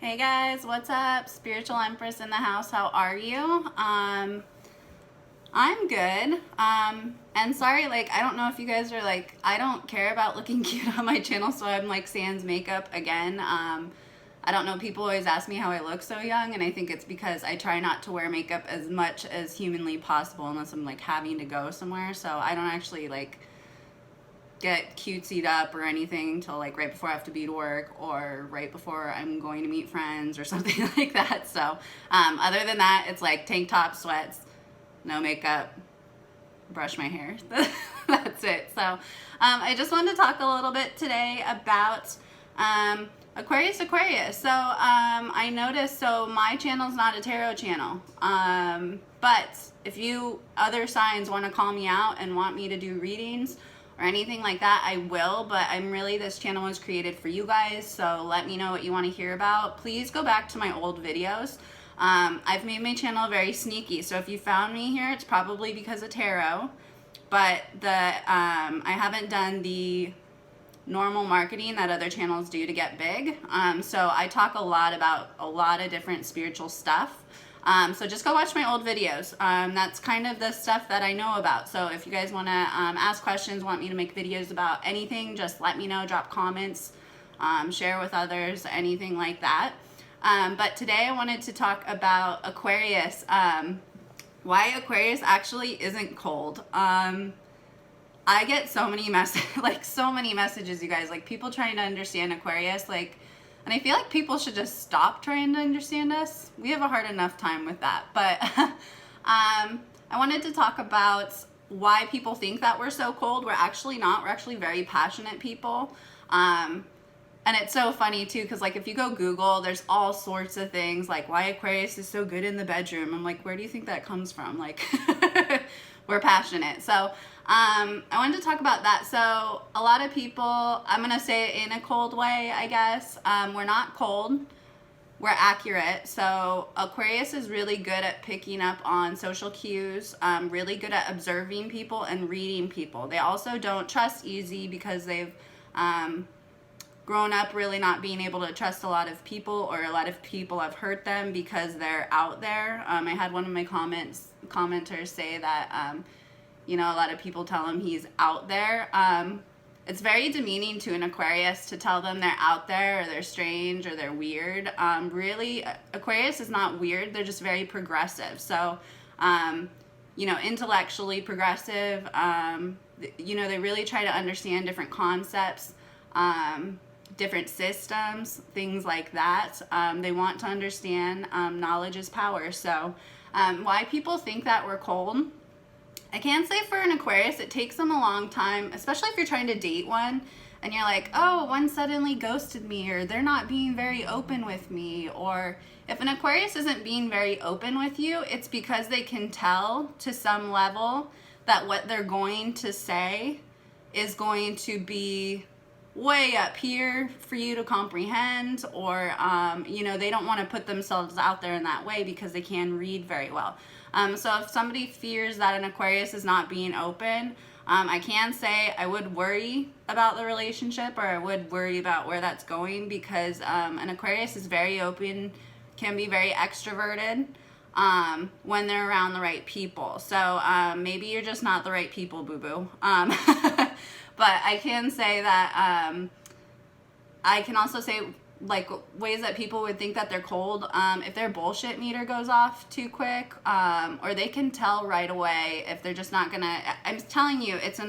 Hey guys, what's up? Spiritual Empress in the house. How are you? I'm good. And sorry, I don't know if you guys are I don't care about looking cute on my channel, so I'm sans makeup again. I don't know, people always ask me how I look so young, and I think it's because I try not to wear makeup as much as humanly possible unless I'm having to go somewhere, so I don't actually get cutesied up or anything until right before I have to be to work or right before I'm going to meet friends or something like that. So other than that, it's tank top, sweats, no makeup, brush my hair. That's it. So I just wanted to talk a little bit today about Aquarius. So I noticed, so my channel's not a tarot channel, but if you other signs want to call me out and want me to do readings or anything like that, I will, but this channel was created for you guys, so let me know what you want to hear about. Please go back to my old videos. I've made my channel very sneaky, so if you found me here, it's probably because of tarot, but I haven't done the normal marketing that other channels do to get big. So I talk a lot about a lot of different spiritual stuff. So just go watch my old videos. That's kind of the stuff that I know about. So if you guys want to ask questions, want me to make videos about anything, just let me know, drop comments, share with others, anything like that. But today I wanted to talk about Aquarius, why Aquarius actually isn't cold. I get so many messages, you guys, people trying to understand Aquarius, and I feel like people should just stop trying to understand us. We have a hard enough time with that. But I wanted to talk about why people think that we're so cold. We're actually not. We're actually very passionate people. And it's so funny too, because if you go Google, there's all sorts of things why Aquarius is so good in the bedroom. I'm where do you think that comes from? We're passionate. So I wanted to talk about that. So a lot of people, I'm going to say it in a cold way, I guess. We're not cold. We're accurate. So Aquarius is really good at picking up on social cues, really good at observing people and reading people. They also don't trust easy because they've grown up really not being able to trust a lot of people, or a lot of people have hurt them because they're out there. I had one of my commenters say that a lot of people tell him he's out there. It's very demeaning to an Aquarius to tell them they're out there, or they're strange, or they're weird. Really, Aquarius is not weird. They're just very progressive. So, intellectually progressive. They really try to understand different concepts, different systems, things like that. They want to understand knowledge is power. So, why people think that we're cold, I can say for an Aquarius, it takes them a long time, especially if you're trying to date one and you're oh, one suddenly ghosted me, or they're not being very open with me. Or if an Aquarius isn't being very open with you, it's because they can tell to some level that what they're going to say is going to be way up here for you to comprehend, or they don't want to put themselves out there in that way because they can read very well. So if somebody fears that an Aquarius is not being open, I can say I would worry about the relationship, or I would worry about where that's going, because an Aquarius is very open, can be very extroverted when they're around the right people. So maybe you're just not the right people, boo-boo. But I can say that I can also say ways that people would think that they're cold, if their bullshit meter goes off too quick, or they can tell right away if they're just not gonna. I'm telling you, it's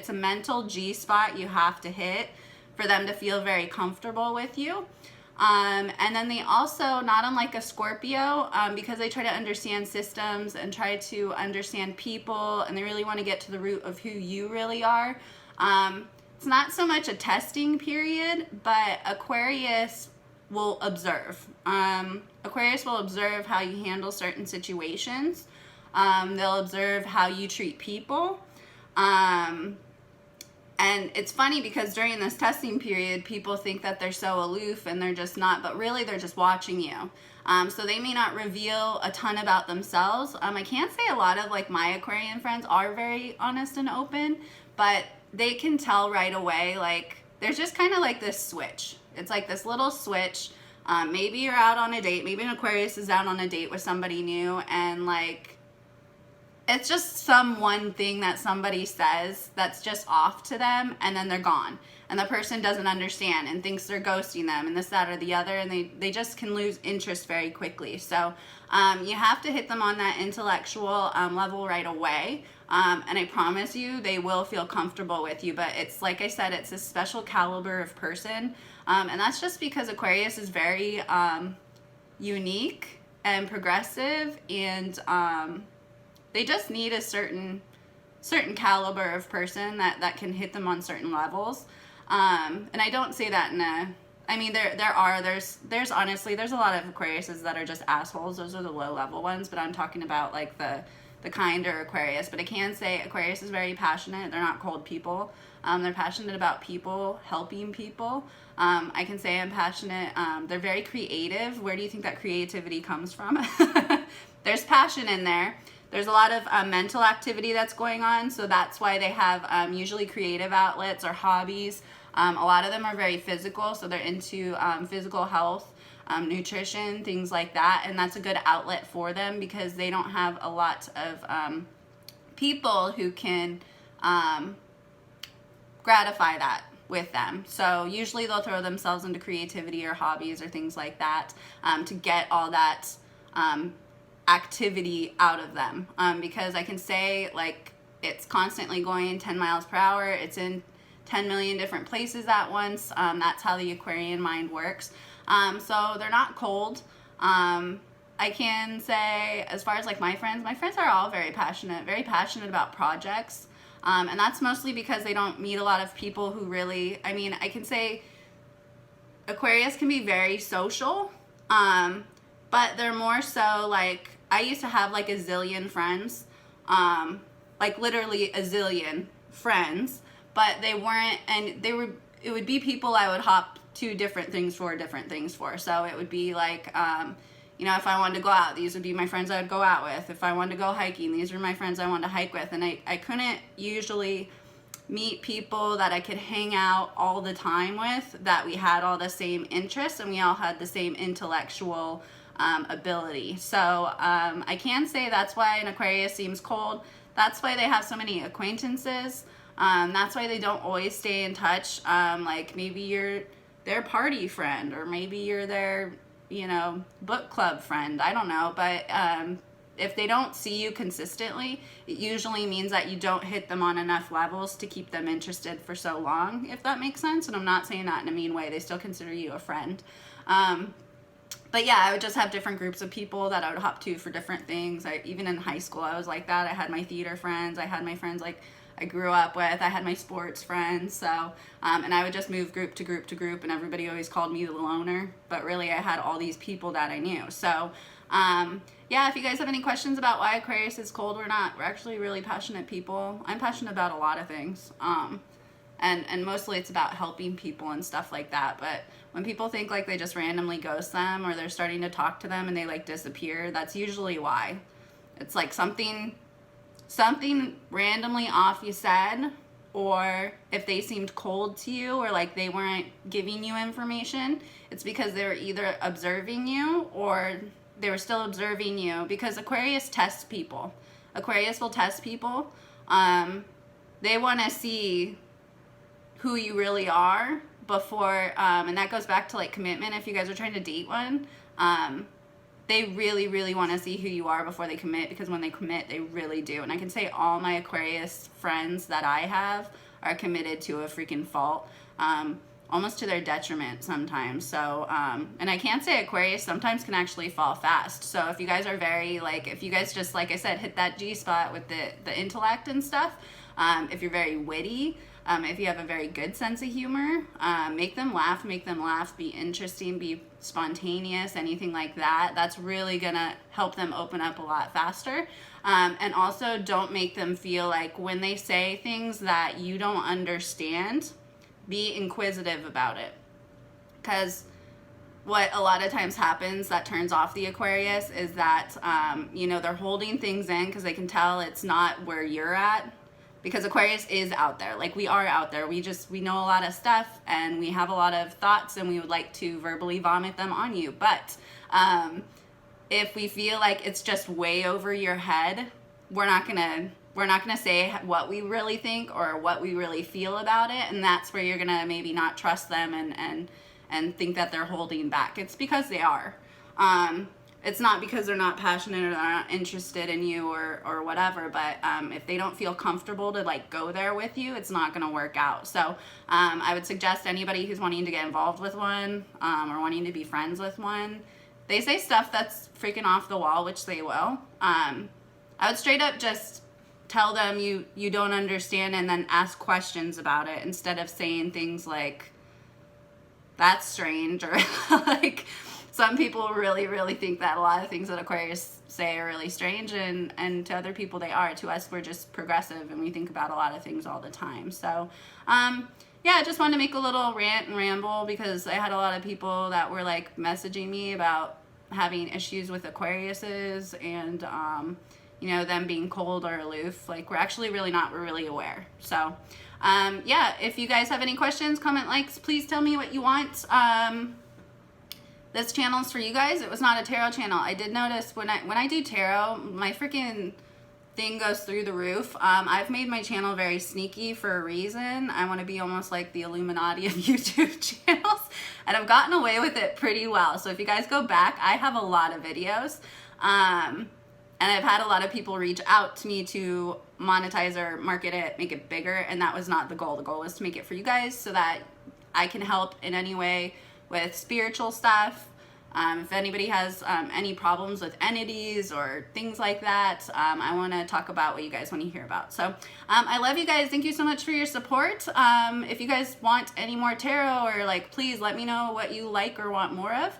a mental G spot you have to hit for them to feel very comfortable with you. And then they also, not unlike a Scorpio, because they try to understand systems and try to understand people, and they really want to get to the root of who you really are. It's not so much a testing period, but Aquarius will observe. Aquarius will observe how you handle certain situations. They'll observe how you treat people. And it's funny because during this testing period, people think that they're so aloof, and they're just not, but really they're just watching you. So they may not reveal a ton about themselves. I can't say a lot of my Aquarian friends are very honest and open, but they can tell right away, there's just kind of this switch. It's this little switch Maybe you're out on a date. Maybe an Aquarius is out on a date with somebody new, and like it's just some one thing that somebody says that's just off to them, and then they're gone. And the person doesn't understand and thinks they're ghosting them and this, that, or the other, and they just can lose interest very quickly. So you have to hit them on that intellectual level right away. And I promise you, they will feel comfortable with you. But it's like I said, it's a special caliber of person. And that's just because Aquarius is very unique and progressive, and they just need a certain caliber of person that can hit them on certain levels. And I don't say that in a, I mean, there's honestly, there's a lot of Aquariuses that are just assholes. Those are the low level ones, but I'm talking about like the kinder Aquarius. But I can say Aquarius is very passionate. They're not cold people. They're passionate about people, helping people. I can say I'm passionate. They're very creative. Where do you think that creativity comes from? There's passion in there. There's a lot of mental activity that's going on, so that's why they have usually creative outlets or hobbies. A lot of them are very physical, so they're into physical health, nutrition, things like that, and that's a good outlet for them because they don't have a lot of people who can gratify that with them. So usually they'll throw themselves into creativity or hobbies or things like that to get all that activity out of them, because I can say like it's constantly going 10 miles per hour. It's in 10 million different places at once. That's how the Aquarian mind works. So they're not cold. I can say as far as like my friends are all very passionate about projects. And that's mostly because they don't meet a lot of people who really, I mean, I can say Aquarius can be very social, but they're more so like, I used to have like a zillion friends, like literally a zillion friends, but they weren't, and it would be people I would hop to different things for. So it would be like, you know, if I wanted to go out, these would be my friends I would go out with. If I wanted to go hiking, these were my friends I wanted to hike with. And I couldn't usually meet people that I could hang out all the time with, that we had all the same interests and we all had the same intellectual ability. So I can say that's why an Aquarius seems cold. That's why they have so many acquaintances. That's why they don't always stay in touch. Like maybe you're their party friend, or maybe you're their, you know, book club friend. I don't know. But if they don't see you consistently, it usually means that you don't hit them on enough levels to keep them interested for so long, if that makes sense. And I'm not saying that in a mean way. They still consider you a friend. But yeah, I would just have different groups of people that I would hop to for different things. Even in high school, I was like that. I had my theater friends. I had my friends like I grew up with. I had my sports friends. So, and I would just move group to group to group, and everybody always called me the loner. But really, I had all these people that I knew. So, yeah, if you guys have any questions about why Aquarius is cold or not, we're actually really passionate people. I'm passionate about a lot of things. And mostly it's about helping people and stuff like that. But when people think like they just randomly ghost them, or they're starting to talk to them and they like disappear, that's usually why. It's like something randomly off you said, or if they seemed cold to you, or like they weren't giving you information, it's because they were either observing you or they were still observing you, because Aquarius tests people. Aquarius will test people. They want to see who you really are before, and that goes back to like commitment. If you guys are trying to date one, they really, really want to see who you are before they commit, because when they commit, they really do. And I can say all my Aquarius friends that I have are committed to a freaking fault, almost to their detriment sometimes. So, and I can say Aquarius sometimes can actually fall fast. So if you guys are very, like, if you guys just, like I said, hit that G spot with the intellect and stuff, if you're very witty, if you have a very good sense of humor, make them laugh, be interesting, be spontaneous, anything like that. That's really gonna help them open up a lot faster. And also don't make them feel like when they say things that you don't understand, be inquisitive about it. Because what a lot of times happens that turns off the Aquarius is that, you know, they're holding things in because they can tell it's not where you're at. because Aquarius is out there. Like, we are out there. We know a lot of stuff, and we have a lot of thoughts, and we would like to verbally vomit them on you. But if we feel like it's just way over your head, we're not gonna say what we really think or what we really feel about it, and that's where you're gonna maybe not trust them and think that they're holding back. It's because they are. It's not because they're not passionate or they're not interested in you or whatever, but if they don't feel comfortable to like go there with you, it's not gonna work out. So I would suggest anybody who's wanting to get involved with one or wanting to be friends with one, they say stuff that's freaking off the wall, which they will. I would straight up just tell them you don't understand and then ask questions about it instead of saying things like, that's strange, or like, some people really, really think that a lot of things that Aquarius say are really strange, and to other people they are. To us, we're just progressive and we think about a lot of things all the time. So yeah, I just wanted to make a little rant and ramble because I had a lot of people that were like messaging me about having issues with Aquariuses and you know, them being cold or aloof. Like, we're actually really not. We're really aware. So yeah, if you guys have any questions, comment, likes, please tell me what you want. This channel is for you guys. It was not a tarot channel. I did notice when I do tarot, my freaking thing goes through the roof. I've made my channel very sneaky for a reason. I want to be almost like the Illuminati of YouTube channels, and I've gotten away with it pretty well. So if you guys go back, I have a lot of videos, and I've had a lot of people reach out to me to monetize or market it, make it bigger, and that was not the goal. The goal was to make it for you guys so that I can help in any way with spiritual stuff. If anybody has any problems with entities or things like that, I want to talk about what you guys want to hear about. So I love you guys. Thank you so much for your support. If you guys want any more tarot, or like, please let me know what you like or want more of.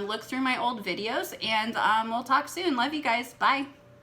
Look through my old videos, and we'll talk soon. Love you guys. Bye.